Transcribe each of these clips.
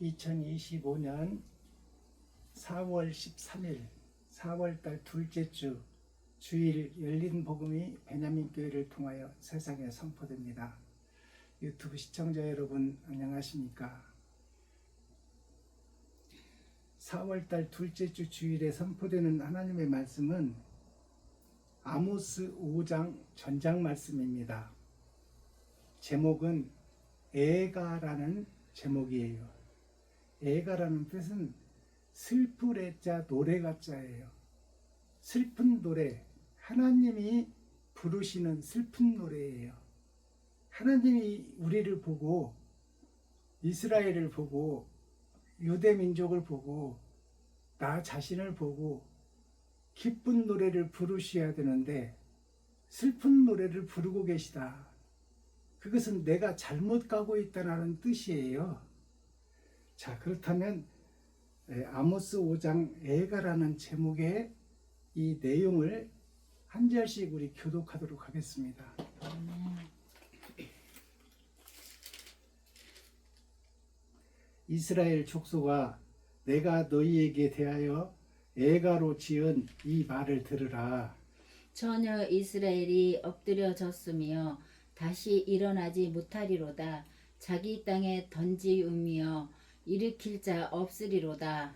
2025년 4월 13일 4월달 둘째 주 주일 열린 복음이 베냐민 교회를 통하여 세상에 선포됩니다. 유튜브 시청자 여러분 안녕하십니까? 4월달 둘째 주 주일에 선포되는 하나님의 말씀은 아모스 5장 전장 말씀입니다. 제목은 애가라는 제목이에요. 애가라는 뜻은 슬프레자 노래가자예요. 슬픈 노래, 하나님이 부르시는 슬픈 노래예요. 하나님이 우리를 보고 이스라엘을 보고 유대 민족을 보고 나 자신을 보고 기쁜 노래를 부르셔야 되는데 슬픈 노래를 부르고 계시다. 그것은 내가 잘못 가고 있다는 뜻이에요. 자, 그렇다면 아모스 5장 애가라는 제목의 이 내용을 한 절씩 우리 교독하도록 하겠습니다. 이스라엘 족속아, 내가 너희에게 대하여 애가로 지은 이 말을 들으라. 전혀 이스라엘이 엎드려졌으며 다시 일어나지 못하리로다. 자기 땅에 던지우며 일으킬 자 없으리로다.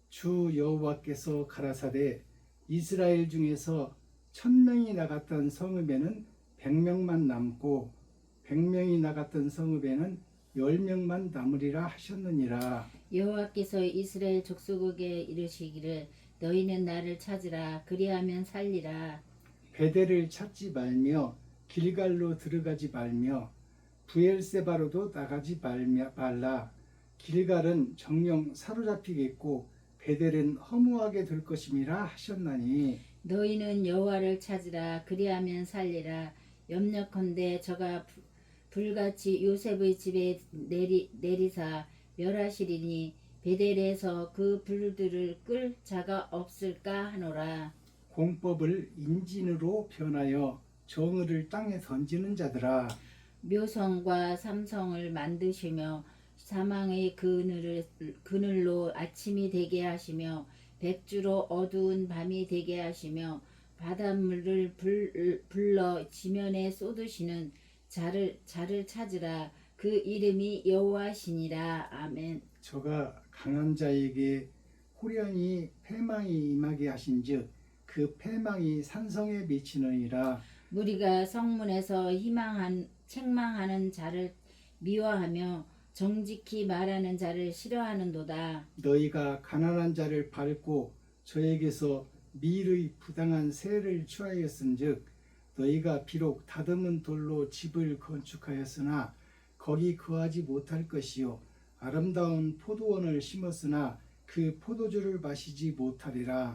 주 여호와께서 가라사대 이스라엘 중에서 1000명이 나갔던 성읍에는 100명만 남고 100명이 나갔던 성읍에는 10명만 남으리라 하셨느니라. 여호와께서 이스라엘 족속에게 이르시기를 너희는 나를 찾으라. 그리하면 살리라. 베델을 찾지 말며 길갈로 들어가지 말며 부엘세바로도 나가지 말라. 길갈은 정령 사로잡히겠고 베델은 허무하게 될 것임이라 하셨나니 너희는 여호와를 찾으라. 그리하면 살리라. 염려컨대 저가 불같이 요셉의 집에 내리사 멸하시리니 베델에서 그 불들을 끌 자가 없을까 하노라. 공법을 인진으로 변하여 정의를 땅에 던지는 자들아, 묘성과 삼성을 만드시며 사망의 그늘로 아침이 되게 하시며 백주로 어두운 밤이 되게 하시며 바닷물을 불러 지면에 쏟으시는 자를 찾으라. 그 이름이 여호와시니라. 아멘. 저가 강한 자에게 호련히 패망이 임하게 하신즉 그 패망이 산성에 미치느니라. 무리가 성문에서 책망하는 자를 미워하며 정직히 말하는 자를 싫어하는도다. 너희가 가난한 자를 밟고 저에게서 밀의 부당한 세를 취하였은즉 너희가 비록 다듬은 돌로 집을 건축하였으나 거기 거하지 못할 것이요 아름다운 포도원을 심었으나 그 포도주를 마시지 못하리라.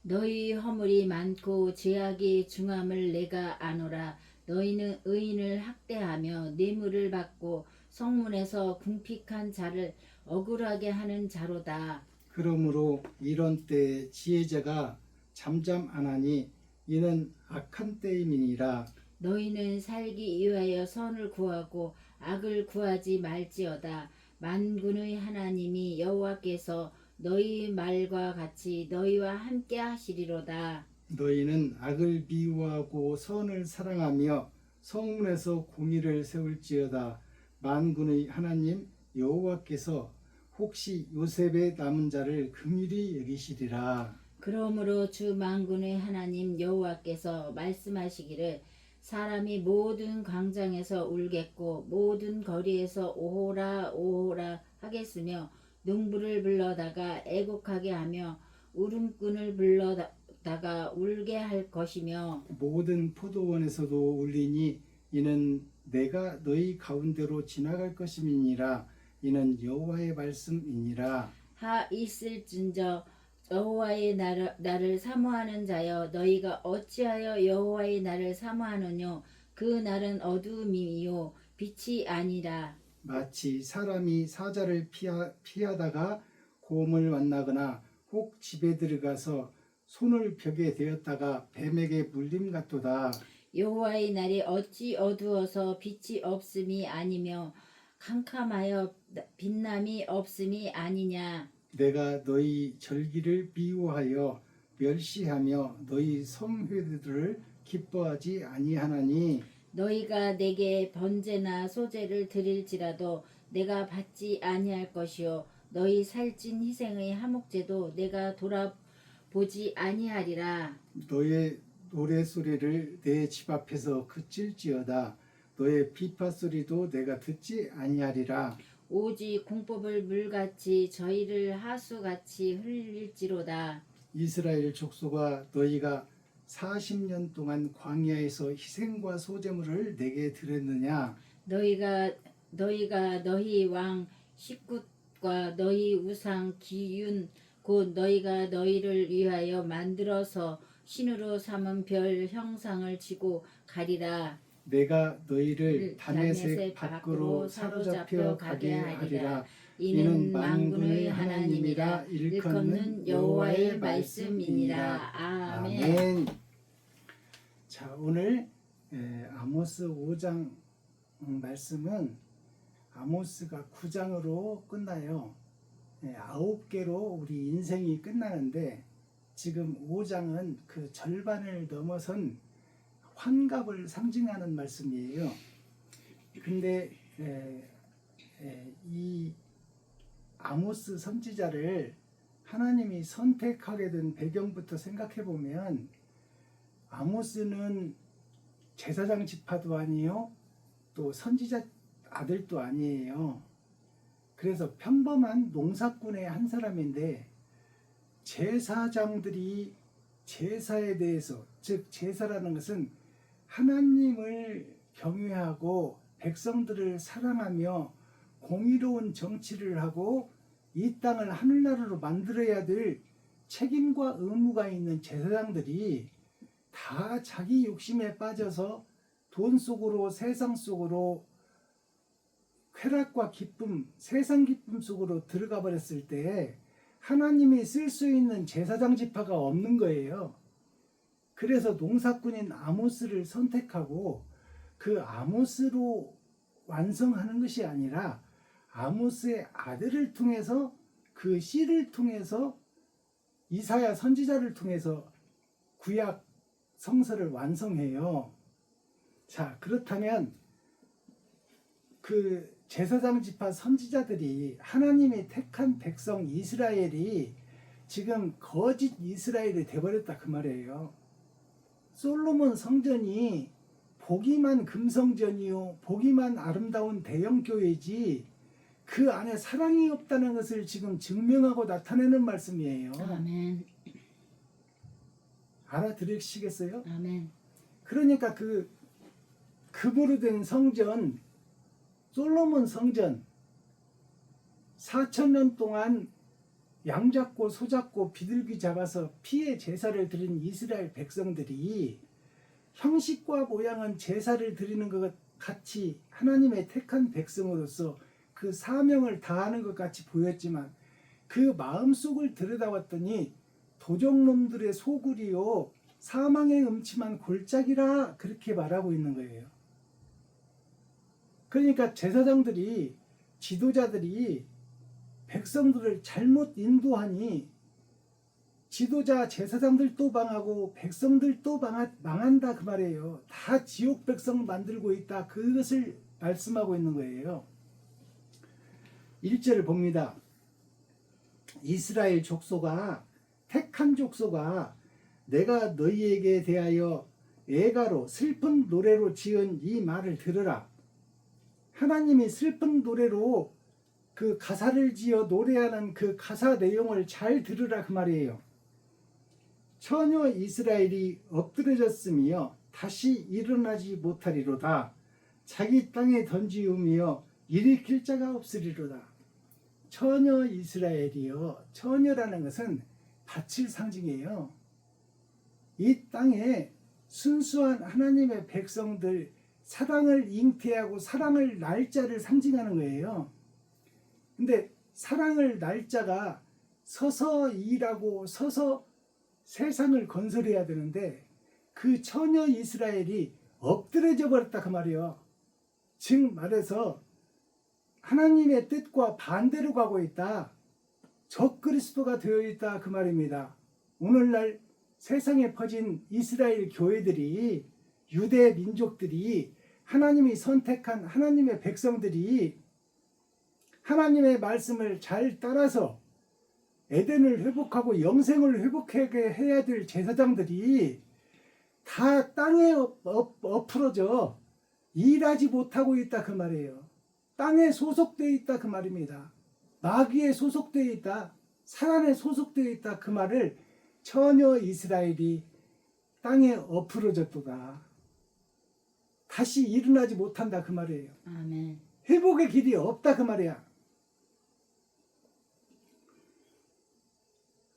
너희 허물이 많고 죄악이 중함을 내가 아노라. 너희는 의인을 학대하며 뇌물을 받고 성문에서 궁핍한 자를 억울하게 하는 자로다. 그러므로 이런 때에 지혜자가 잠잠 안 하니 이는 악한 때임이니라. 너희는 살기 위하여 선을 구하고 악을 구하지 말지어다. 만군의 하나님이 여호와께서 너희 말과 같이 너희와 함께 하시리로다. 너희는 악을 미워하고 선을 사랑하며 성문에서 공의를 세울지어다. 만군의 하나님 여호와께서 혹시 요셉의 남은 자를 긍휼히 여기시리라. 그러므로 주 만군의 하나님 여호와께서 말씀하시기를 사람이 모든 광장에서 울겠고 모든 거리에서 오호라 오호라 하겠으며 농부를 불러다가 애곡하게 하며 울음꾼을 불러다가 울게 할 것이며 모든 포도원에서도 울리니 이는 내가 너희 가운데로 지나갈 것임이니라. 이는 여호와의 말씀이니라. 하 있을진저 여호와의 날을 사모하는 자여 너희가 어찌하여 여호와의 날을 사모하느뇨. 그 날은 어두움이요 빛이 아니라. 마치 사람이 사자를 피하다가 곰을 만나거나 혹 집에 들어가서 손을 벽에 대었다가 뱀에게 물림 같도다. 여호와의 날이 어찌 어두워서 빛이 없음이 아니며 캄캄하여 빛남이 없음이 아니냐. 내가 너희 절기를 미워하여 멸시하며 너희 성회들을 기뻐하지 아니하나니 너희가 내게 번제나 소제를 드릴지라도 내가 받지 아니할 것이요 너희 살찐 희생의 화목제도 내가 돌아보지 아니하리라. 너의 노래소리를 내 집 앞에서 그칠지어다. 너의 비파소리도 내가 듣지 아니하리라. 오직 공법을 물같이 저희를 하수같이 흘릴지로다. 이스라엘 족속아, 너희가 40년 동안 광야에서 희생과 소제물을 내게 드렸느냐? 너희가 너희 왕 식굿과 너희 우상 기윤 곧 너희가 너희를 위하여 만들어서 신으로 삼은 별 형상을 지고 가리라. 내가 너희를 다메섹 밖으로 사로잡혀 가게 하리라. 이는 만군의 하나님이라 일컫는 여호와의 말씀이니라. 아멘. 아멘. 자, 오늘 아모스 5장 말씀은 아모스가 9장으로 끝나요. 9개로 우리 인생이 끝나는데 지금 5장은 그 절반을 넘어선 환갑을 상징하는 말씀이에요. 근데 이 아모스 선지자를 하나님이 선택하게 된 배경부터 생각해 보면 아모스는 제사장 지파도 아니요, 또 선지자 아들도 아니에요. 그래서 평범한 농사꾼의 한 사람인데 제사장들이 제사에 대해서, 즉 제사라는 것은 하나님을 경외하고 백성들을 사랑하며 공의로운 정치를 하고 이 땅을 하늘나라로 만들어야 될 책임과 의무가 있는 제사장들이 다 자기 욕심에 빠져서 돈 속으로, 세상 속으로, 쾌락과 기쁨, 세상 기쁨 속으로 들어가 버렸을 때 하나님이 쓸 수 있는 제사장 지파가 없는 거예요. 그래서 농사꾼인 아모스를 선택하고 그 아모스로 완성하는 것이 아니라 아모스의 아들을 통해서, 그 씨를 통해서, 이사야 선지자를 통해서 구약 성서를 완성해요. 자, 그렇다면 그 제사장 지파 선지자들이, 하나님이 택한 백성 이스라엘이 지금 거짓 이스라엘이 돼버렸다 그 말이에요. 솔로몬 성전이 보기만 금성전이요, 보기만 아름다운 대형교회지 그 안에 사랑이 없다는 것을 지금 증명하고 나타내는 말씀이에요. 아멘. 알아들으시겠어요? 아멘. 그러니까 그 금으로 된 성전, 솔로몬 성전, 4,000년 동안 양 잡고 소 잡고 비둘기 잡아서 피의 제사를 드린 이스라엘 백성들이 형식과 모양은 제사를 드리는 것 같이 하나님의 택한 백성으로서 그 사명을 다하는 것 같이 보였지만 그 마음속을 들여다봤더니 도적놈들의 소굴이요 사망의 음침한 골짜기라 그렇게 말하고 있는 거예요. 그러니까 제사장들이, 지도자들이 백성들을 잘못 인도하니 지도자 제사장들도 망하고 백성들도 망한다 그 말이에요. 다 지옥 백성 만들고 있다, 그것을 말씀하고 있는 거예요. 1절을 봅니다. 이스라엘 족속아, 택한 족속아, 내가 너희에게 대하여 애가로 슬픈 노래로 지은 이 말을 들으라. 하나님이 슬픈 노래로 그 가사를 지어 노래하는 그 가사 내용을 잘 들으라 그 말이에요. 처녀 이스라엘이 엎드려졌으며 다시 일어나지 못하리로다. 자기 땅에 던지우며 일으킬 자가 없으리로다. 처녀 이스라엘이요, 처녀라는 것은 밭을 상징해요. 이 땅에 순수한 하나님의 백성들, 사랑을 잉태하고 사랑을 날짜를 상징하는 거예요. 근데 사랑을 날짜가 서서 일하고 서서 세상을 건설해야 되는데 그 처녀 이스라엘이 엎드려져 버렸다 그 말이에요. 즉 말해서 하나님의 뜻과 반대로 가고 있다. 적그리스도가 되어 있다 그 말입니다. 오늘날 세상에 퍼진 이스라엘 교회들이, 유대 민족들이, 하나님이 선택한 하나님의 백성들이 하나님의 말씀을 잘 따라서 에덴을 회복하고 영생을 회복하게 해야 될 제사장들이 다 땅에 엎으러져 일하지 못하고 있다 그 말이에요. 땅에 소속되어 있다 그 말입니다. 마귀에 소속되어 있다, 사단에 소속되어 있다 그 말을 전혀 이스라엘이 땅에 엎으러졌도다. 다시 일어나지 못한다 그 말이에요. 아멘. 회복의 길이 없다 그 말이야.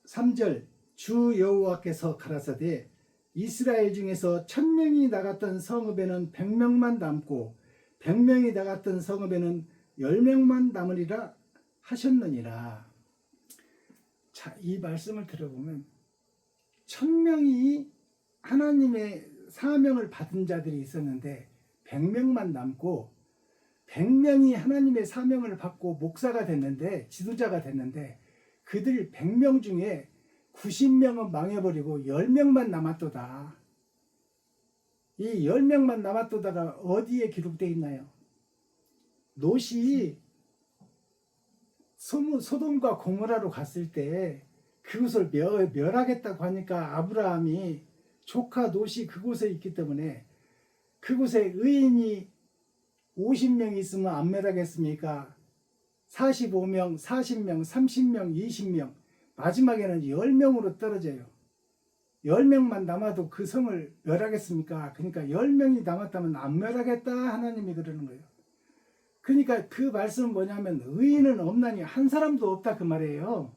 3절 주 여호와께서 가라사대 이스라엘 중에서 1000명이 나갔던 성읍에는 100명만 남고 100명이 나갔던 성읍에는 10명만 남으리라 하셨느니라. 자, 이 말씀을 들어보면 1000명이 하나님의 사명을 받은 자들이 있었는데 100명만 남고 100명이 하나님의 사명을 받고 목사가 됐는데, 지도자가 됐는데 그들 100명 중에 90명은 망해버리고 10명만 남았도다. 이 10명만 남았도다가 어디에 기록되어 있나요? 롯이 소돔과 고모라로 갔을 때 그곳을 멸하겠다고 하니까 아브라함이 조카 롯이 그곳에 있기 때문에, 그곳에 의인이 50명 있으면 안 멸하겠습니까? 45명, 40명, 30명, 20명, 마지막에는 10명으로 떨어져요. 10명만 남아도 그 성을 멸하겠습니까? 그러니까 10명이 남았다면 안 멸하겠다 하나님이 그러는 거예요. 그러니까 그 말씀은 뭐냐면 의인은 없나니 한 사람도 없다 그 말이에요.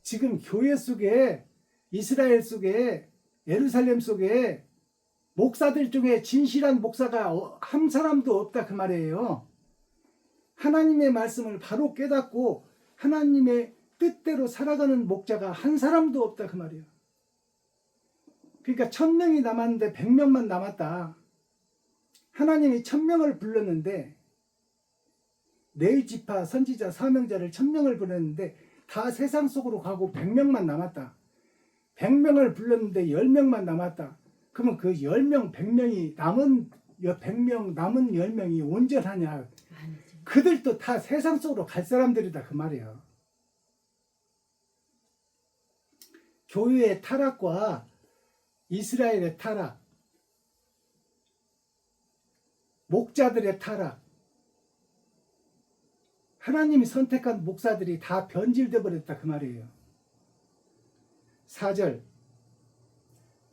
지금 교회 속에, 이스라엘 속에, 예루살렘 속에 목사들 중에 진실한 목사가 한 사람도 없다 그 말이에요. 하나님의 말씀을 바로 깨닫고 하나님의 뜻대로 살아가는 목자가 한 사람도 없다 그 말이에요. 그러니까 1000명이 남았는데 100명만 남았다. 하나님이 1000명을 불렀는데, 네 지파 선지자 사명자를 1000명을 불렀는데 다 세상 속으로 가고 100명만 남았다. 100명을 불렀는데 10명만 남았다. 그러면 그 10명, 100명이 남은 100명, 남은 10명이 온전하냐? 아니죠. 그들도 다 세상 속으로 갈 사람들이다 그 말이에요. 교회의 타락과 이스라엘의 타락, 목자들의 타락, 하나님이 선택한 목사들이 다 변질돼 버렸다 그 말이에요. 4절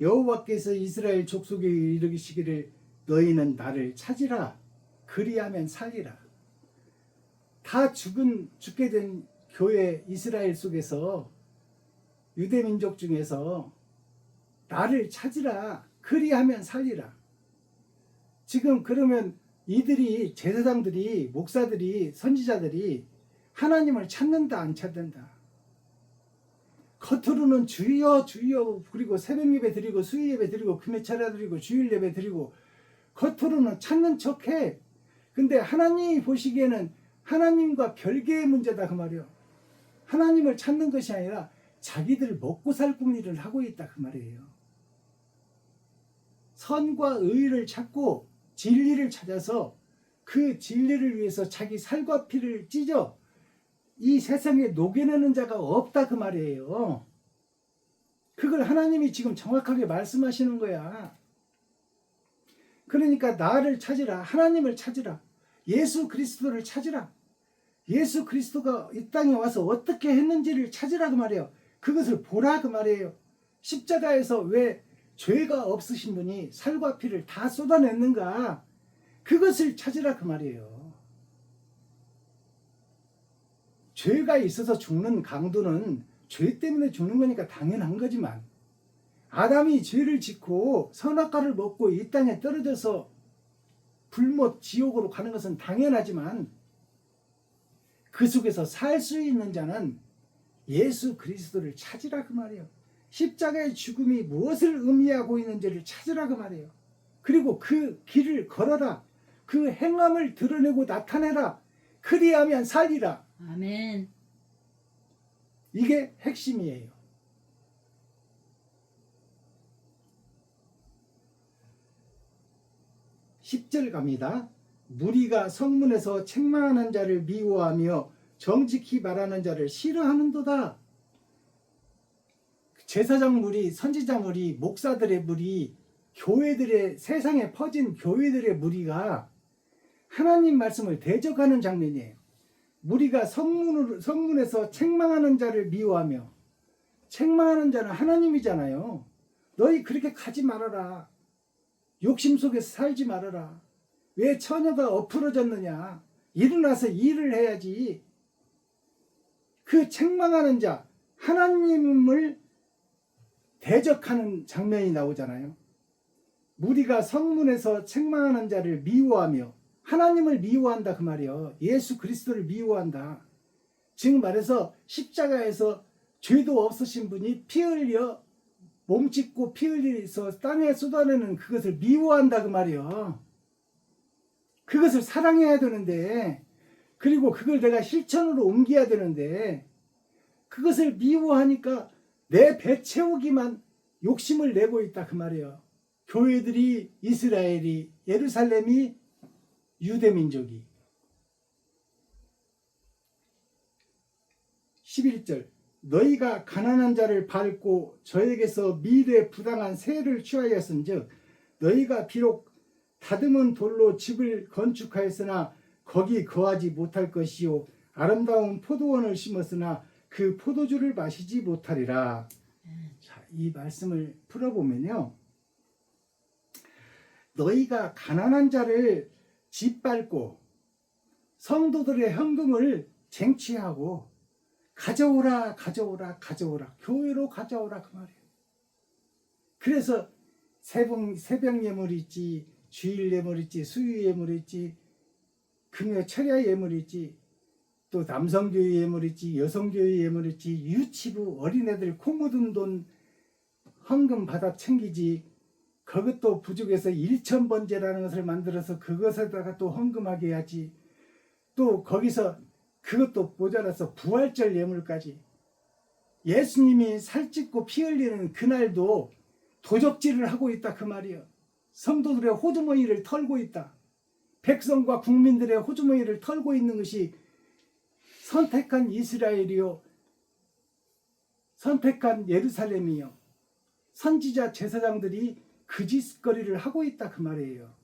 여호와께서 이스라엘 족속에 이르시기를 너희는 나를 찾으라 그리하면 살리라. 다 죽게 된 교회 이스라엘 속에서, 유대민족 중에서 나를 찾으라 그리하면 살리라. 지금 그러면 이들이, 제사장들이, 목사들이, 선지자들이 하나님을 찾는다 안 찾는다? 겉으로는 주여 주여, 그리고 새벽 예배 드리고 수요 예배 드리고 금요 차례 드리고 주일 예배 드리고 겉으로는 찾는 척해. 근데 하나님이 보시기에는 하나님과 별개의 문제다 그 말이에요. 하나님을 찾는 것이 아니라 자기들 먹고 살 궁리를 하고 있다 그 말이에요. 선과 의를 찾고 진리를 찾아서 그 진리를 위해서 자기 살과 피를 찢어 이 세상에 녹여내는 자가 없다 그 말이에요. 그걸 하나님이 지금 정확하게 말씀하시는 거야. 그러니까 나를 찾으라, 하나님을 찾으라, 예수 그리스도를 찾으라. 예수 그리스도가 이 땅에 와서 어떻게 했는지를 찾으라 그 말이에요. 그것을 보라 그 말이에요. 십자가에서 왜 죄가 없으신 분이 살과 피를 다 쏟아냈는가, 그것을 찾으라 그 말이에요. 죄가 있어서 죽는 강도는 죄 때문에 죽는 거니까 당연한 거지만, 아담이 죄를 짓고 선악과를 먹고 이 땅에 떨어져서 불못 지옥으로 가는 것은 당연하지만, 그 속에서 살 수 있는 자는 예수 그리스도를 찾으라 그 말이에요. 십자가의 죽음이 무엇을 의미하고 있는지를 찾으라 그 말이에요. 그리고 그 길을 걸어라. 그 행함을 드러내고 나타내라. 그리하면 살리라. 아멘. 이게 핵심이에요. 10절 갑니다. 무리가 성문에서 책망하는 자를 미워하며 정직히 말하는 자를 싫어하는도다. 제사장 무리, 선지자 무리, 목사들의 무리, 교회들의, 세상에 퍼진 교회들의 무리가 하나님 말씀을 대적하는 장면이에요. 무리가 성문에서 책망하는 자를 미워하며, 책망하는 자는 하나님이잖아요. 너희 그렇게 가지 말아라. 욕심 속에서 살지 말아라. 왜 처녀가 엎으러졌느냐. 일어나서 일을 해야지. 그 책망하는 자, 하나님을 대적하는 장면이 나오잖아요. 무리가 성문에서 책망하는 자를 미워하며, 하나님을 미워한다 그 말이요. 예수 그리스도를 미워한다. 지금 말해서 십자가에서 죄도 없으신 분이 피 흘려 몸짓고 피 흘려서 땅에 쏟아내는 그것을 미워한다 그 말이요. 그것을 사랑해야 되는데, 그리고 그걸 내가 실천으로 옮겨야 되는데, 그것을 미워하니까 내 배 채우기만 욕심을 내고 있다 그 말이에요. 교회들이, 이스라엘이, 예루살렘이, 유대민족이. 11절 너희가 가난한 자를 밟고 저에게서 미래 부당한 세를 취하였은즉 너희가 비록 다듬은 돌로 집을 건축하였으나 거기 거하지 못할 것이요 아름다운 포도원을 심었으나 그 포도주를 마시지 못하리라. 자, 이 말씀을 풀어보면요, 너희가 가난한 자를 짓밟고 성도들의 현금을 쟁취하고 가져오라 가져오라 가져오라, 교회로 가져오라 그 말이에요. 그래서 새벽 예물 있지, 주일 예물 있지, 수유 예물 있지, 금요 철야 예물 있지, 또 남성교회 예물 있지, 여성교회 예물 있지, 유치부 어린애들 코 묻은 돈 헌금 받아 챙기지. 그것도 부족해서 1,000번제라는 것을 만들어서 그것에다가 또 헌금하게 해야지. 또 거기서 그것도 모자라서 부활절 예물까지. 예수님이 살찌고 피 흘리는 그날도 도적질을 하고 있다 그 말이에요. 성도들의 호주머니를 털고 있다. 백성과 국민들의 호주머니를 털고 있는 것이 선택한 이스라엘이요, 선택한 예루살렘이요, 선지자 제사장들이 그 짓거리를 하고 있다 그 말이에요.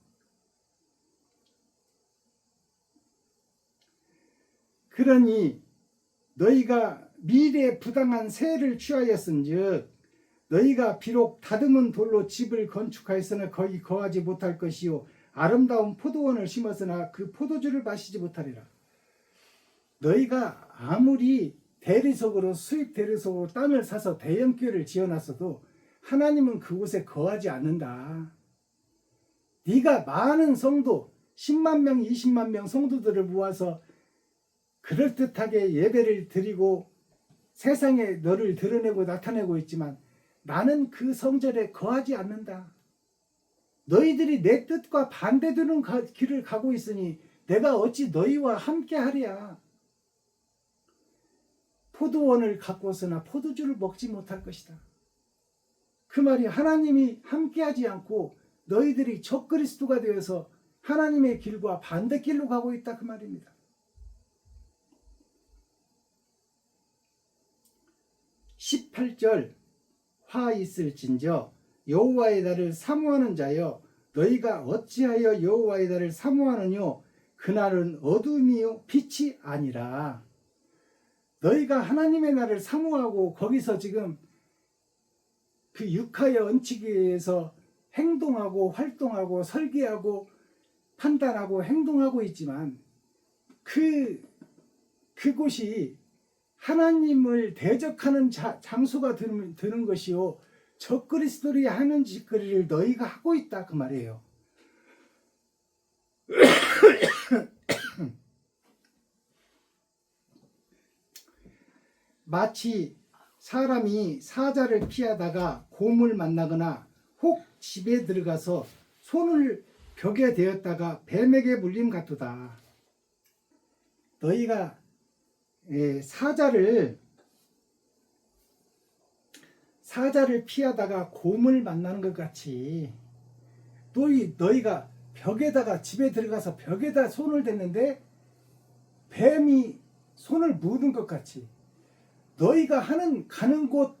그러니 너희가 미래에 부당한 세를 취하였은즉 너희가 비록 다듬은 돌로 집을 건축하였으나 거기 거하지 못할 것이요 아름다운 포도원을 심었으나 그 포도주를 마시지 못하리라. 너희가 아무리 대리석으로 수입 대리석으로 땅을 사서 대형교회를 지어놨어도 하나님은 그곳에 거하지 않는다. 네가 많은 성도 10만 명 20만 명 성도들을 모아서 그럴듯하게 예배를 드리고 세상에 너를 드러내고 나타내고 있지만 나는 그 성전에 거하지 않는다. 너희들이 내 뜻과 반대되는 길을 가고 있으니 내가 어찌 너희와 함께 하랴. 포도원을 가꾸었으나 포도주를 먹지 못할 것이다. 그 말이 하나님이 함께하지 않고 너희들이 적그리스도가 되어서 하나님의 길과 반대길로 가고 있다 그 말입니다. 18절 화 있을진저 여호와의 날을 사모하는 자여 너희가 어찌하여 여호와의 날을 사모하느뇨 그날은 어둠이요 빛이 아니라. 너희가 하나님의 날을 사모하고 거기서 지금 그 육하에 얹히기 위해서 행동하고 활동하고 설계하고 판단하고 행동하고 있지만 그곳이 하나님을 대적하는 장소가 되는 것이요 적그리스도들이 하는 짓거리를 너희가 하고 있다 그 말이에요. 마치 사람이 사자를 피하다가 곰을 만나거나 혹 집에 들어가서 손을 벽에 대었다가 뱀에게 물림 같도다. 너희가 사자를 피하다가 곰을 만나는 것 같이 너희가 벽에다가 집에 들어가서 벽에다 손을 댔는데 뱀이 손을 묻은 것 같이 너희가 가는 곳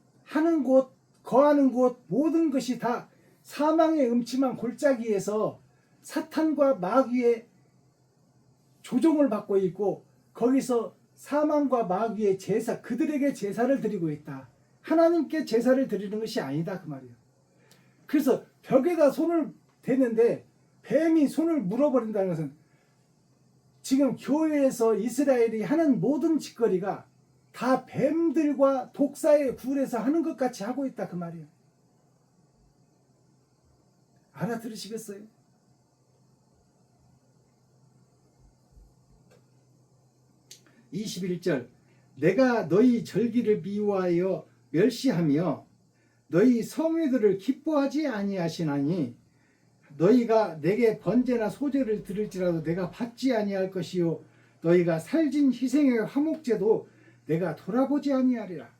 거하는 곳 모든 것이 다 사망의 음침한 골짜기에서 사탄과 마귀의 조종을 받고 있고 거기서 사망과 마귀의 제사 그들에게 제사를 드리고 있다. 하나님께 제사를 드리는 것이 아니다 그 말이에요. 그래서 벽에다 손을 대는데 뱀이 손을 물어버린다는 것은 지금 교회에서 이스라엘이 하는 모든 짓거리가 다 뱀들과 독사의 굴에서 하는 것 같이 하고 있다 그 말이에요. 알아들으시겠어요? (21절) 내가 너희 절기를 미워하여 멸시하며 너희 성회들을 기뻐하지 아니하시나니 너희가 내게 번제나 소제를 드릴지라도 내가 받지 아니할 것이요 너희가 살진 희생의 화목제도 내가 돌아보지 아니하리라.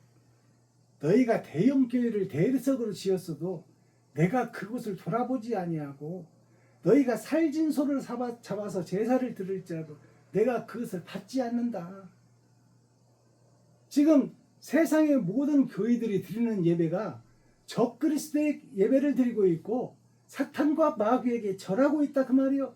너희가 대형교회를 대리석으로 지었어도 내가 그곳을 돌아보지 아니하고 너희가 살진 소를 잡아서 제사를 드릴지라도 내가 그것을 받지 않는다. 지금 세상의 모든 교회들이 드리는 예배가 적그리스도의 예배를 드리고 있고 사탄과 마귀에게 절하고 있다 그 말이요.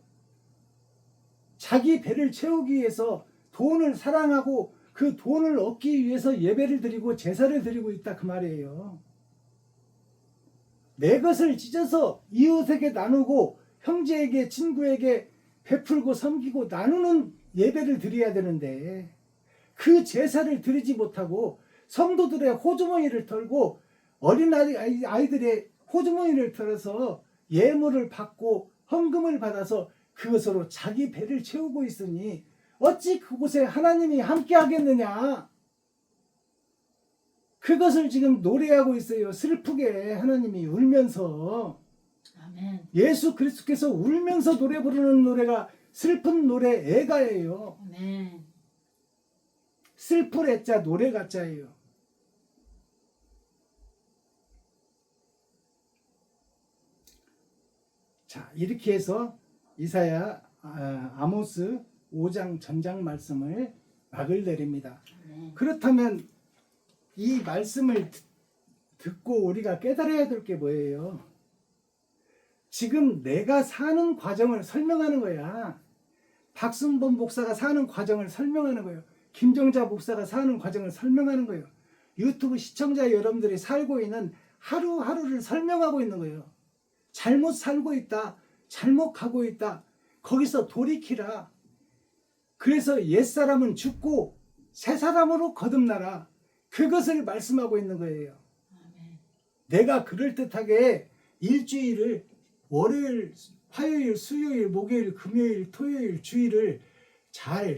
자기 배를 채우기 위해서 돈을 사랑하고 그 돈을 얻기 위해서 예배를 드리고 제사를 드리고 있다 그 말이에요. 내 것을 찢어서 이웃에게 나누고 형제에게 친구에게 베풀고 섬기고 나누는 예배를 드려야 되는데 그 제사를 드리지 못하고 성도들의 호주머니를 털고 어린 아이들의 호주머니를 털어서 예물을 받고 헌금을 받아서 그것으로 자기 배를 채우고 있으니 어찌 그곳에 하나님이 함께 하겠느냐. 그것을 지금 노래하고 있어요. 슬프게 하나님이 울면서. 아멘. 예수 그리스도께서 울면서 노래 부르는 노래가 슬픈 노래 애가예요. 아멘. 슬플 애자 노래 가짜예요. 자, 이렇게 해서 이사야 아모스 5장 전장 말씀을 막을 내립니다. 아멘. 그렇다면 이 말씀을 듣고 우리가 깨달아야 될 게 뭐예요? 지금 내가 사는 과정을 설명하는 거야. 박순범 목사가 사는 과정을 설명하는 거예요. 김정자 목사가 사는 과정을 설명하는 거예요. 유튜브 시청자 여러분들이 살고 있는 하루하루를 설명하고 있는 거예요. 잘못 살고 있다. 잘못 가고 있다. 거기서 돌이키라. 그래서 옛사람은 죽고 새사람으로 거듭나라. 그것을 말씀하고 있는 거예요. 아멘. 내가 그럴듯하게 일주일을 월요일, 화요일, 수요일, 목요일, 금요일, 토요일, 주일을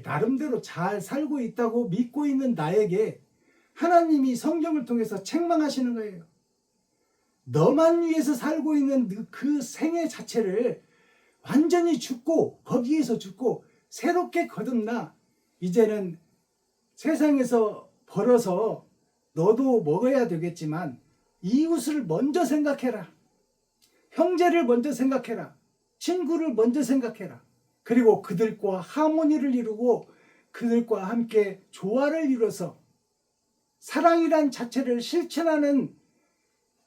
나름대로 잘 살고 있다고 믿고 있는 나에게 하나님이 성경을 통해서 책망하시는 거예요. 너만 위해서 살고 있는 그 생애 자체를 완전히 죽고 거기에서 죽고 새롭게 거듭나. 이제는 세상에서 벌어서 너도 먹어야 되겠지만 이웃을 먼저 생각해라. 형제를 먼저 생각해라. 친구를 먼저 생각해라. 그리고 그들과 하모니를 이루고 그들과 함께 조화를 이뤄서 사랑이란 자체를 실천하는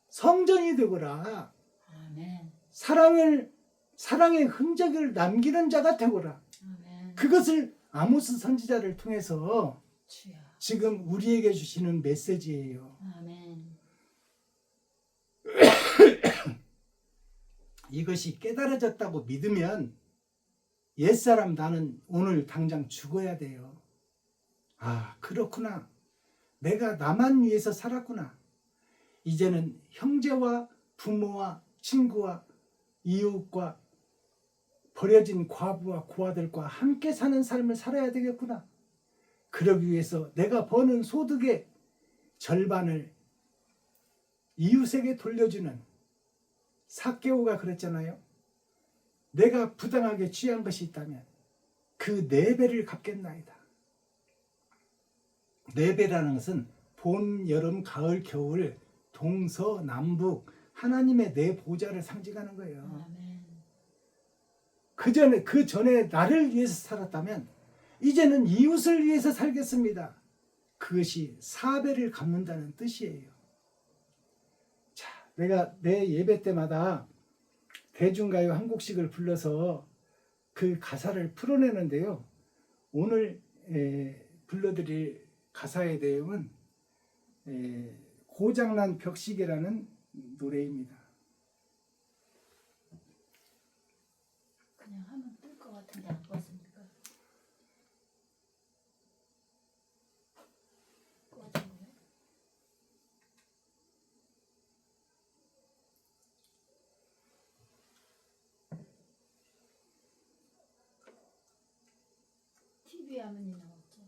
성전이 되거라. 아멘. 사랑의 흔적을 남기는 자가 되거라. 아멘. 그것을 아모스 선지자를 통해서 주여. 지금 우리에게 주시는 메시지예요. 아멘. 이것이 깨달아졌다고 믿으면 옛사람 나는 오늘 당장 죽어야 돼요. 아, 그렇구나. 내가 나만 위해서 살았구나. 이제는 형제와 부모와 친구와 이웃과 버려진 과부와 고아들과 함께 사는 삶을 살아야 되겠구나. 그러기 위해서 내가 버는 소득의 절반을 이웃에게 돌려주는 삭개오가 그랬잖아요. 내가 부당하게 취한 것이 있다면 그 4배를 갚겠나이다. 네 배라는 것은 봄, 여름, 가을, 겨울, 동서남북 하나님의 네 보좌를 상징하는 거예요. 아멘. 그 전에 나를 위해서 살았다면 이제는 이웃을 위해서 살겠습니다. 그것이 사배를 갚는다는 뜻이에요. 자, 내가 내 예배 때마다 대중가요 한 곡씩을 불러서 그 가사를 풀어내는데요. 오늘 불러드릴 가사의 내용은 고장난 벽시계라는 노래입니다. 그냥 하면 뜰 것 같은데 안 껐습니까? 꺼지고요. TV 화면이 나왔죠.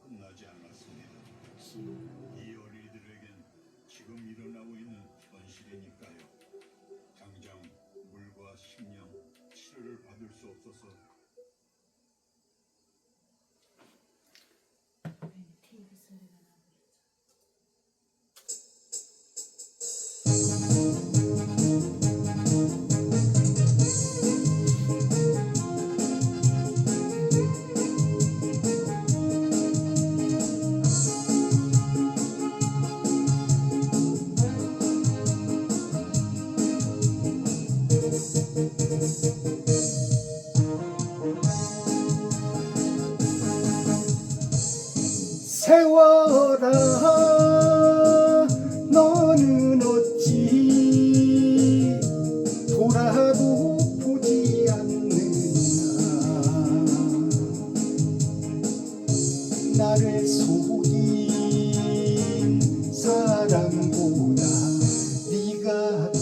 끝나지 않았습니다. 이 어린이들에겐 지금 일어나고 있는 현실이니까요. 당장 물과 식량, 치료를 받을 수 없어서 왜 TV 소리가 나고 세월아 너는 어찌 돌아도 보지 않느냐 나를 속인 사랑보다 네가 더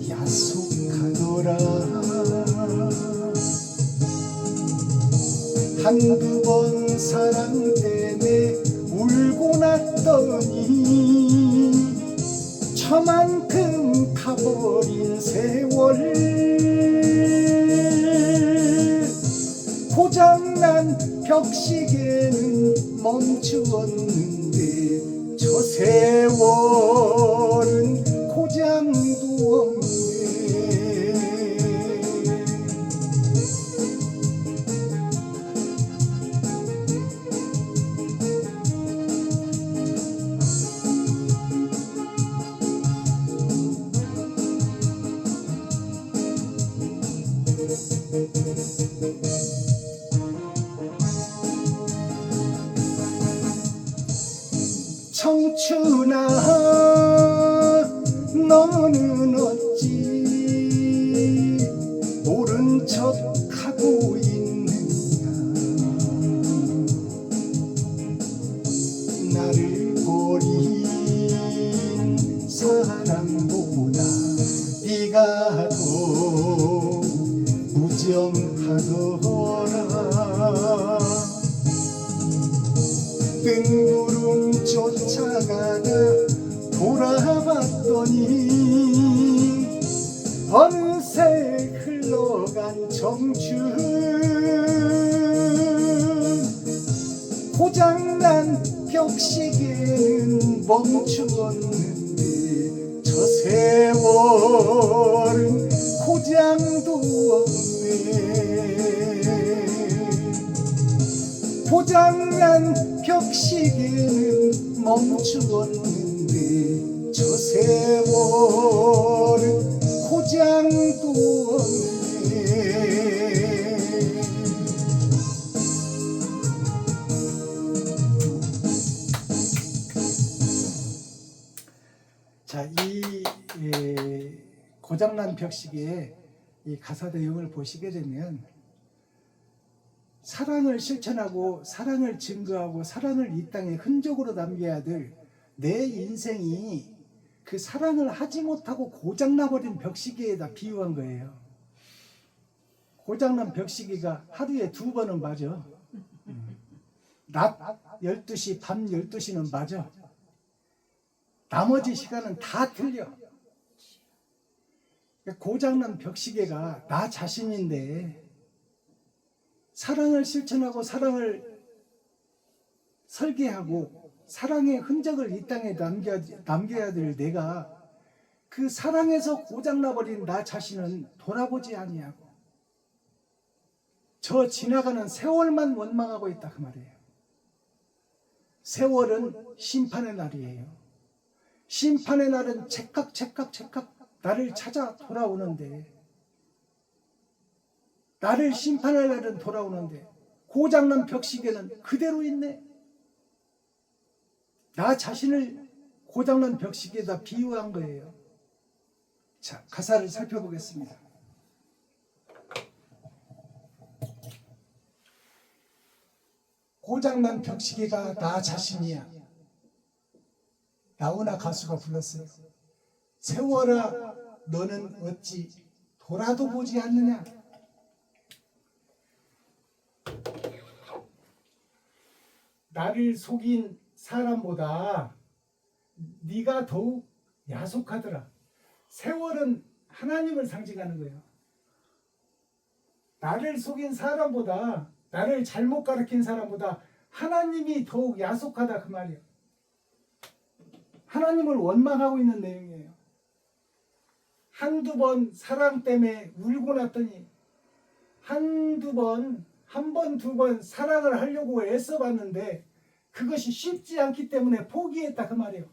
야속하더라 한두 번 사랑 때문에 울고 났더니 저만큼 가버린 세월 고장난 벽시계는 멈추었는데 저 세월은 고장도 없네 청춘아 너는 어찌 모른 척하고 있느냐 나를 버린 사랑보다 네가 더 무정하더라 뜬구름 쫓아가다 돌아봤더니 어느새 흘러간 청춘 고장난 벽시계는 멈추었는데 저 세월은 고장도 없네 고장난 벽시계는 멈추었는데 저 세월은 고장도 없네 자, 이 고장난 벽시계의 이 가사 내용을 보시게 되면 사랑을 실천하고 사랑을 증거하고 사랑을 이 땅에 흔적으로 남겨야 될 내 인생이 그 사랑을 하지 못하고 고장나버린 벽시계에다 비유한 거예요. 고장난 벽시계가 하루에 2번은 맞아. 낮 12시, 밤 12시는 맞아. 나머지 시간은 다 틀려. 고장난 벽시계가 나 자신인데 사랑을 실천하고 사랑을 설계하고 사랑의 흔적을 이 땅에 남겨야 될 내가 그 사랑에서 고장나버린 나 자신은 돌아보지 아니하고 저 지나가는 세월만 원망하고 있다 그 말이에요. 세월은 심판의 날이에요. 심판의 날은 찰칵 나를 찾아 돌아오는데, 나를 심판할 날은 돌아오는데 고장난 벽시계는 그대로 있네. 나 자신을 고장난 벽시계에다 비유한 거예요. 자, 가사를 살펴보겠습니다. 고장난 벽시계가 나 자신이야. 나훈아 가수가 불렀어요. 세월아 너는 어찌 돌아도 보지 않느냐. 나를 속인 사람보다 네가 더욱 야속하더라. 세월은 하나님을 상징하는 거예요. 나를 속인 사람보다, 나를 잘못 가르친 사람보다 하나님이 더욱 야속하다 그 말이에요. 하나님을 원망하고 있는 내용이에요. 한두 번 사랑 때문에 울고 났더니 한두 번, 한 번, 두 번 사랑을 하려고 애써봤는데 그것이 쉽지 않기 때문에 포기했다 그 말이에요.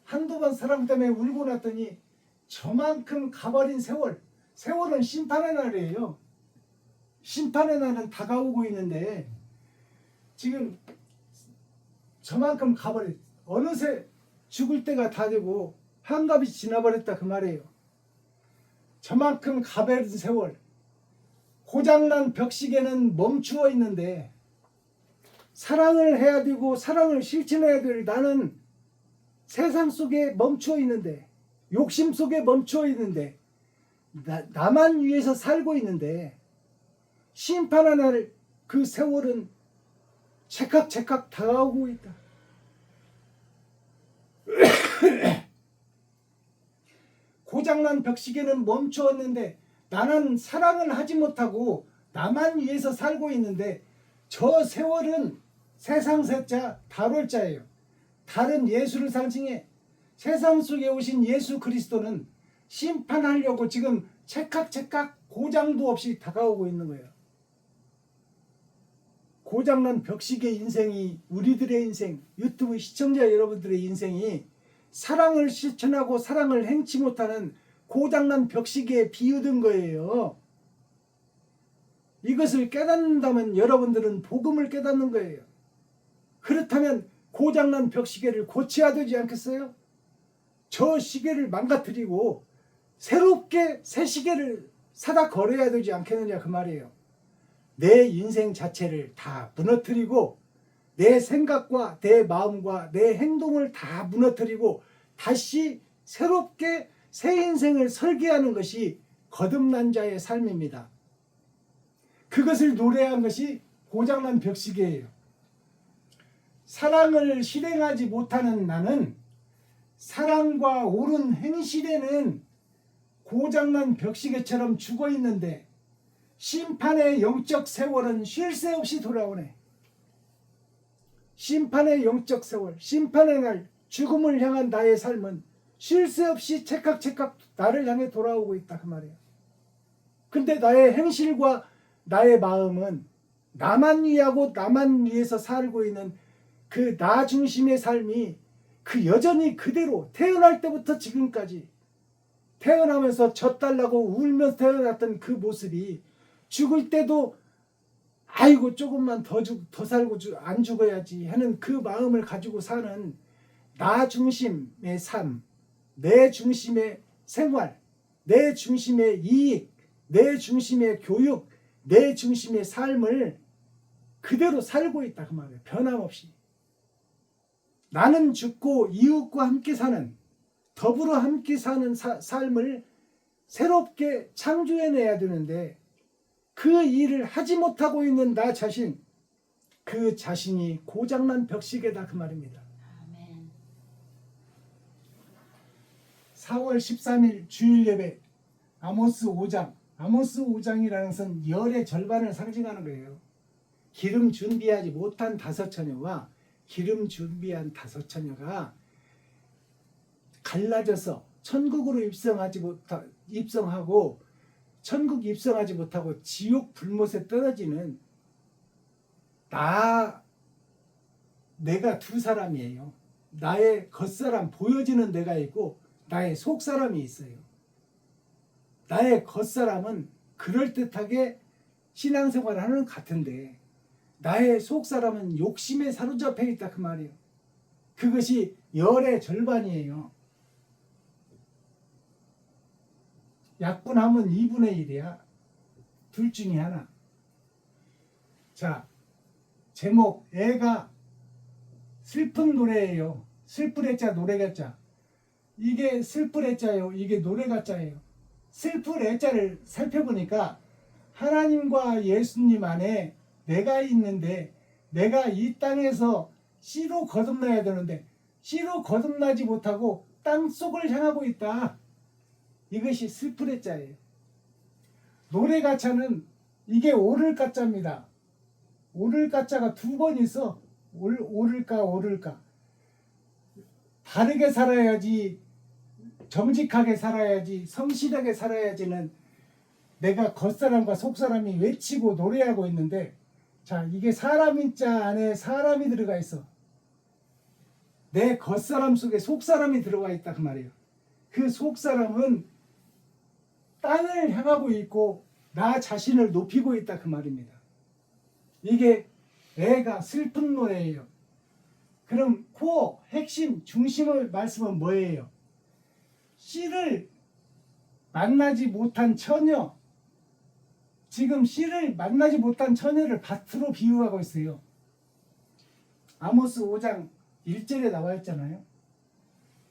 한두 번 사랑 때문에 울고 났더니 저만큼 가버린 세월, 세월은 심판의 날이에요. 심판의 날은 다가오고 있는데 지금 저만큼 가버린, 어느새 죽을 때가 다 되고 한갑이 지나버렸다 그 말이에요. 저만큼 가버린 세월, 고장난 벽시계는 멈추어 있는데 사랑을 해야 되고 사랑을 실천해야 될 나는 세상 속에 멈추어 있는데, 욕심 속에 멈추어 있는데, 나만 위해서 살고 있는데 심판하는 그 세월은 찰칵 다가오고 있다. 고장난 벽시계는 멈추었는데 나는 사랑을 하지 못하고 나만 위해서 살고 있는데 저 세월은 세상 세자 달월자예요. 달은 예수를 상징해 세상 속에 오신 예수 그리스도는 심판하려고 지금 찰칵 고장도 없이 다가오고 있는 거예요. 고장난 벽시계 인생이, 우리들의 인생, 유튜브 시청자 여러분들의 인생이 사랑을 실천하고 사랑을 행치 못하는 고장난 벽시계에 비유된 거예요. 이것을 깨닫는다면 여러분들은 복음을 깨닫는 거예요. 그렇다면 고장난 벽시계를 고쳐야 되지 않겠어요? 저 시계를 망가뜨리고 새롭게 새 시계를 사다 걸어야 되지 않겠느냐 그 말이에요. 내 인생 자체를 다 무너뜨리고 내 생각과 내 마음과 내 행동을 다 무너뜨리고 다시 새롭게 새 인생을 설계하는 것이 거듭난 자의 삶입니다. 그것을 노래한 것이 고장난 벽시계예요. 사랑을 실행하지 못하는 나는 사랑과 옳은 행실에는 고장난 벽시계처럼 죽어 있는데 심판의 영적 세월은 쉴 새 없이 돌아오네. 심판의 영적 세월, 심판의 날, 죽음을 향한 나의 삶은 쉴 새 없이 찰칵 나를 향해 돌아오고 있다 그 말이에요. 근데 나의 행실과 나의 마음은 나만 위하고 나만 위해서 살고 있는 그 나 중심의 삶이 그 여전히 그대로 태어날 때부터 지금까지 태어나면서 젖달라고 울면서 태어났던 그 모습이 죽을 때도 아이고 조금만 더 살고 안 죽어야지 하는 그 마음을 가지고 사는 나 중심의 삶, 내 중심의 생활, 내 중심의 이익, 내 중심의 교육, 내 중심의 삶을 그대로 살고 있다 그 말이에요. 변함없이. 나는 죽고 이웃과 함께 사는, 더불어 함께 사는 삶을 새롭게 창조해내야 되는데 그 일을 하지 못하고 있는 나 자신, 그 자신이 고장난 벽시계다 그 말입니다. 아멘. 4월 13일 주일 예배 아모스 5장. 아모스 5장이라는 것은 열의 절반을 상징하는 거예요. 기름 준비하지 못한 5처녀와 기름 준비한 5처녀가 갈라져서 천국으로 입성하고 천국 입성하지 못하고 지옥 불못에 떨어지는 내가 두 사람이에요. 나의 겉사람 보여지는 내가 있고 나의 속사람이 있어요. 나의 겉사람은 그럴듯하게 신앙생활을 하는 것 같은데 나의 속사람은 욕심에 사로잡혀 있다 그 말이에요. 그것이 열의 절반이에요. 약분하면 2분의 1이야. 둘 중에 하나. 자, 제목 애가 슬픈 노래예요. 슬플 애자 노래가자. 이게 슬플 애자예요. 이게 노래가자예요. 슬플 애자를 살펴보니까 하나님과 예수님 안에 내가 있는데 내가 이 땅에서 씨로 거듭나야 되는데 씨로 거듭나지 못하고 땅 속을 향하고 있다. 이것이 슬플 애자예요. 노래가자는 이게 오를 가자입니다. 오를 가자가 2번 있어. 오를까. 바르게 살아야지, 정직하게 살아야지, 성실하게 살아야지는 내가 겉사람과 속사람이 외치고 노래하고 있는데, 자, 이게 사람인자 안에 사람이 들어가 있어. 내 겉사람 속에 속사람이 들어가 있다 그 말이에요. 그 속사람은 땅을 향하고 있고 나 자신을 높이고 있다 그 말입니다. 이게 애가 슬픈 노래예요. 그럼 코어 핵심 중심의 말씀은 뭐예요? 씨를 만나지 못한 처녀, 지금 씨를 만나지 못한 처녀를 밭으로 비유하고 있어요. 아모스 5장 1절에 나와 있잖아요.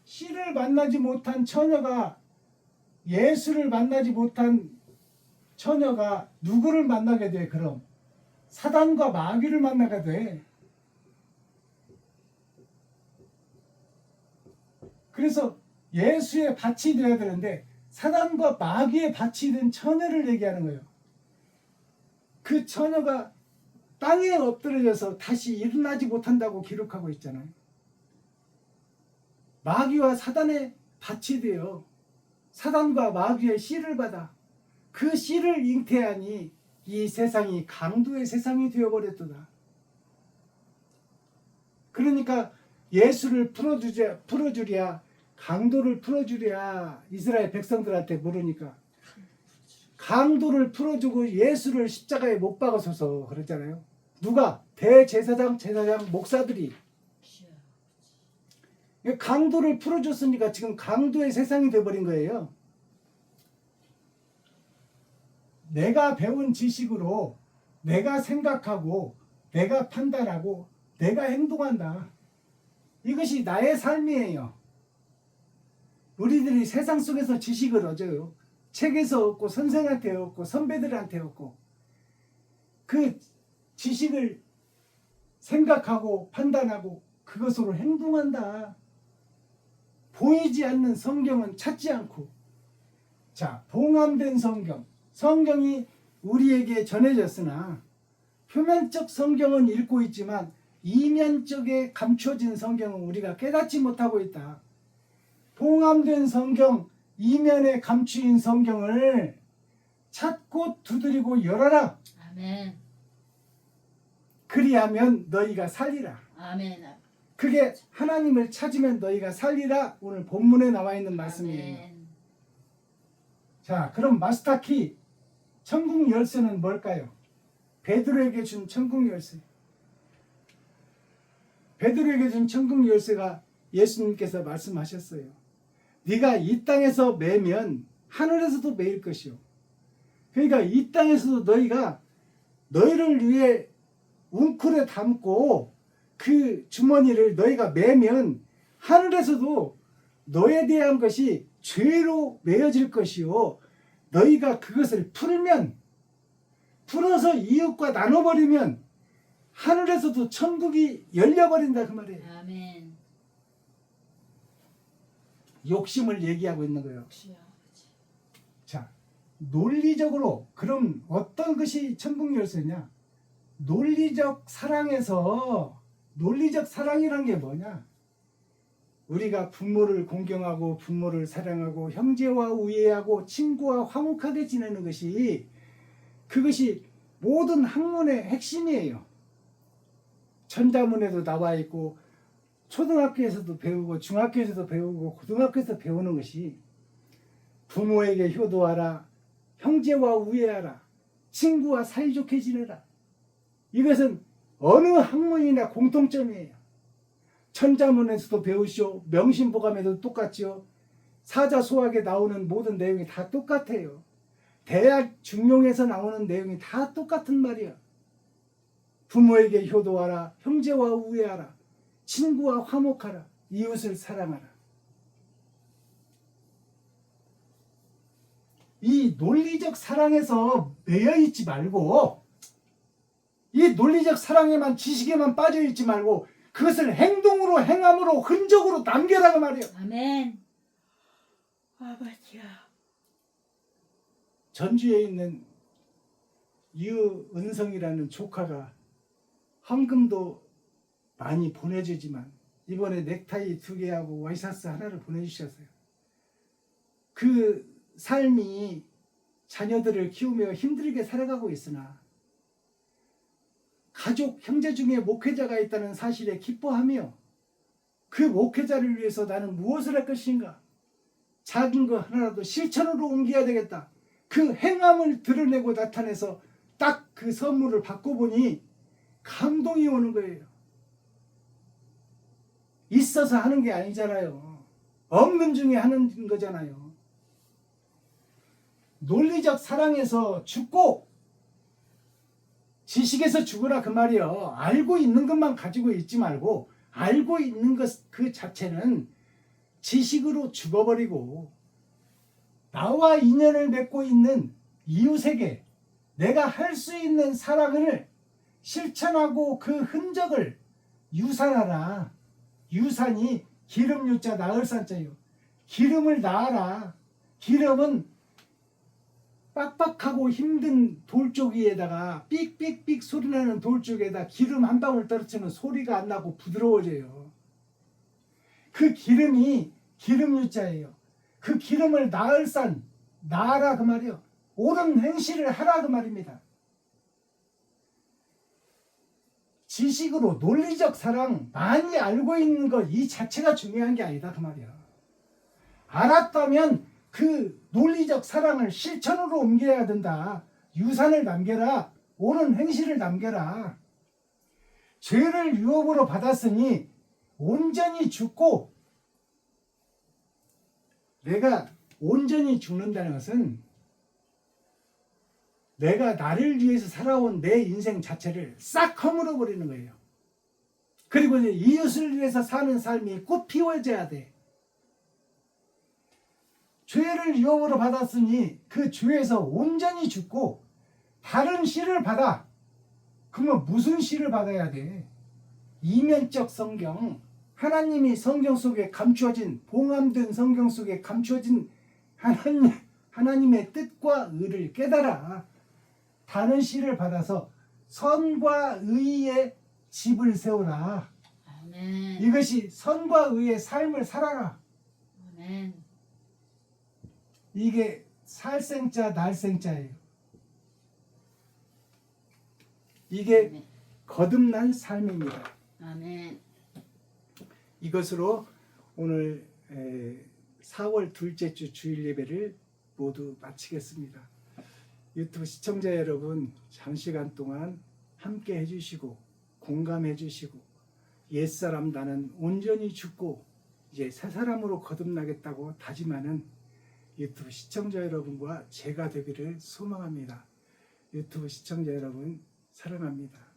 씨를 만나지 못한 처녀가, 예수를 만나지 못한 처녀가 누구를 만나게 돼? 그럼 사단과 마귀를 만나게 돼. 그래서 예수의 밭이 되어야 되는데 사단과 마귀의 밭이 된 처녀를 얘기하는 거예요. 그 처녀가 땅에 엎드려져서 다시 일어나지 못한다고 기록하고 있잖아요. 마귀와 사단의 밭이 되어 사단과 마귀의 씨를 받아 그 씨를 잉태하니 이 세상이 강도의 세상이 되어버렸도다. 그러니까 예수를 풀어주랴 강도를 풀어주랴 이스라엘 백성들한테 물으니까 강도를 풀어주고 예수를 십자가에 못 박아서서 그랬잖아요. 누가? 대제사장, 제사장, 목사들이. 강도를 풀어줬으니까 지금 강도의 세상이 돼버린 거예요. 내가 배운 지식으로 내가 생각하고 내가 판단하고 내가 행동한다. 이것이 나의 삶이에요. 우리들이 세상 속에서 지식을 얻어요. 책에서 얻고 선생한테 얻고 선배들한테 얻고 그 지식을 생각하고 판단하고 그것으로 행동한다. 보이지 않는 성경은 찾지 않고, 자, 봉함된 성경, 성경이 우리에게 전해졌으나 표면적 성경은 읽고 있지만 이면적에 감춰진 성경은 우리가 깨닫지 못하고 있다. 봉함된 성경, 이면에 감추인 성경을 찾고 두드리고 열어라. 아멘. 그리하면 너희가 살리라. 아멘. 그게 하나님을 찾으면 너희가 살리라. 오늘 본문에 나와 있는 말씀이에요. 아멘. 자, 그럼 마스터키 천국 열쇠는 뭘까요? 베드로에게 준 천국 열쇠. 베드로에게 준 천국 열쇠가 예수님께서 말씀하셨어요. 네가 이 땅에서 매면 하늘에서도 매일 것이요. 그러니까 이 땅에서도 너희가 너희를 위해 웅크려 담고 그 주머니를 너희가 매면 하늘에서도 너에 대한 것이 죄로 매어질 것이요. 너희가 그것을 풀어서 이웃과 나눠버리면 하늘에서도 천국이 열려버린다 그 말이에요. 아멘. 욕심을 얘기하고 있는 거예요. 주여. 자, 논리적으로 그럼 어떤 것이 천북열쇠냐? 논리적 사랑이란 게 뭐냐? 우리가 부모를 공경하고 부모를 사랑하고 형제와 우애하고 친구와 화목하게 지내는 것이 그것이 모든 학문의 핵심이에요. 전자문에도 나와 있고 초등학교에서도 배우고 중학교에서도 배우고 고등학교에서 배우는 것이 부모에게 효도하라, 형제와 우애하라, 친구와 사이좋게 지내라. 이것은 어느 학문이나 공통점이에요. 천자문에서도 배우시오. 명심보감에도 똑같지요. 사자소학에 나오는 모든 내용이 다 똑같아요. 대학 중용에서 나오는 내용이 다 똑같은 말이야. 부모에게 효도하라, 형제와 우애하라, 친구와 화목하라, 이웃을 사랑하라. 이 논리적 사랑에서 매여 있지 말고, 이 논리적 사랑에만 지식에만 빠져 있지 말고 그것을 행동으로 행함으로 흔적으로 남겨라 그 말이에요. 아멘. 아버지야. 전주에 있는 유은성이라는 조카가 헌금도 많이 보내주지만 이번에 넥타이 2개하고 와이셔츠 하나를 보내주셨어요. 그 삶이 자녀들을 키우며 힘들게 살아가고 있으나 가족, 형제 중에 목회자가 있다는 사실에 기뻐하며 그 목회자를 위해서 나는 무엇을 할 것인가? 작은 거 하나라도 실천으로 옮겨야 되겠다. 그 행함을 드러내고 나타내서 딱 그 선물을 받고 보니 감동이 오는 거예요. 있어서 하는 게 아니잖아요. 없는 중에 하는 거잖아요. 논리적 사랑에서 죽고 지식에서 죽으라 그 말이요. 알고 있는 것만 가지고 있지 말고 알고 있는 것 그 자체는 지식으로 죽어버리고 나와 인연을 맺고 있는 이웃에게 내가 할 수 있는 사랑을 실천하고 그 흔적을 유산하라. 유산이 기름 유자 나을 산자요. 기름을 낳아라. 기름은 빡빡하고 힘든 돌조기에다가 삑삑삑 소리나는 돌조기에다 기름 한 방울 떨어뜨리면 소리가 안 나고 부드러워져요. 그 기름이 기름 유자예요. 그 기름을 나을 산 나아라 그 말이요. 옳은 행실을 하라 그 말입니다. 지식으로 논리적 사랑 많이 알고 있는 것 이 자체가 중요한 게 아니다 그 말이야. 알았다면 그 논리적 사랑을 실천으로 옮겨야 된다. 유산을 남겨라. 옳은 행실을 남겨라. 죄를 유업으로 받았으니 온전히 죽고, 내가 온전히 죽는다는 것은 내가 나를 위해서 살아온 내 인생 자체를 싹 허물어 버리는 거예요. 그리고 이제 이웃을 위해서 사는 삶이 꽃 피워져야 돼. 죄를 유업으로 받았으니 그 죄에서 온전히 죽고 다른 씨를 받아. 그러면 무슨 씨를 받아야 돼? 이면적 성경, 하나님이 성경 속에 감추어진, 봉함된 성경 속에 감추어진 하나님의 뜻과 의를 깨달아 다른 씨를 받아서 선과 의의 집을 세우라. 아멘. 이것이 선과 의의 삶을 살아라. 아멘. 이게 살생자 날생자예요. 이게 아멘. 거듭난 삶입니다. 아멘. 이것으로 오늘 4월 둘째 주 주일 예배를 모두 마치겠습니다. 유튜브 시청자 여러분, 장시간 동안 함께 해주시고 공감해 주시고 옛사람 나는 온전히 죽고 이제 새 사람으로 거듭나겠다고 다짐하는 유튜브 시청자 여러분과 제가 되기를 소망합니다. 유튜브 시청자 여러분 사랑합니다.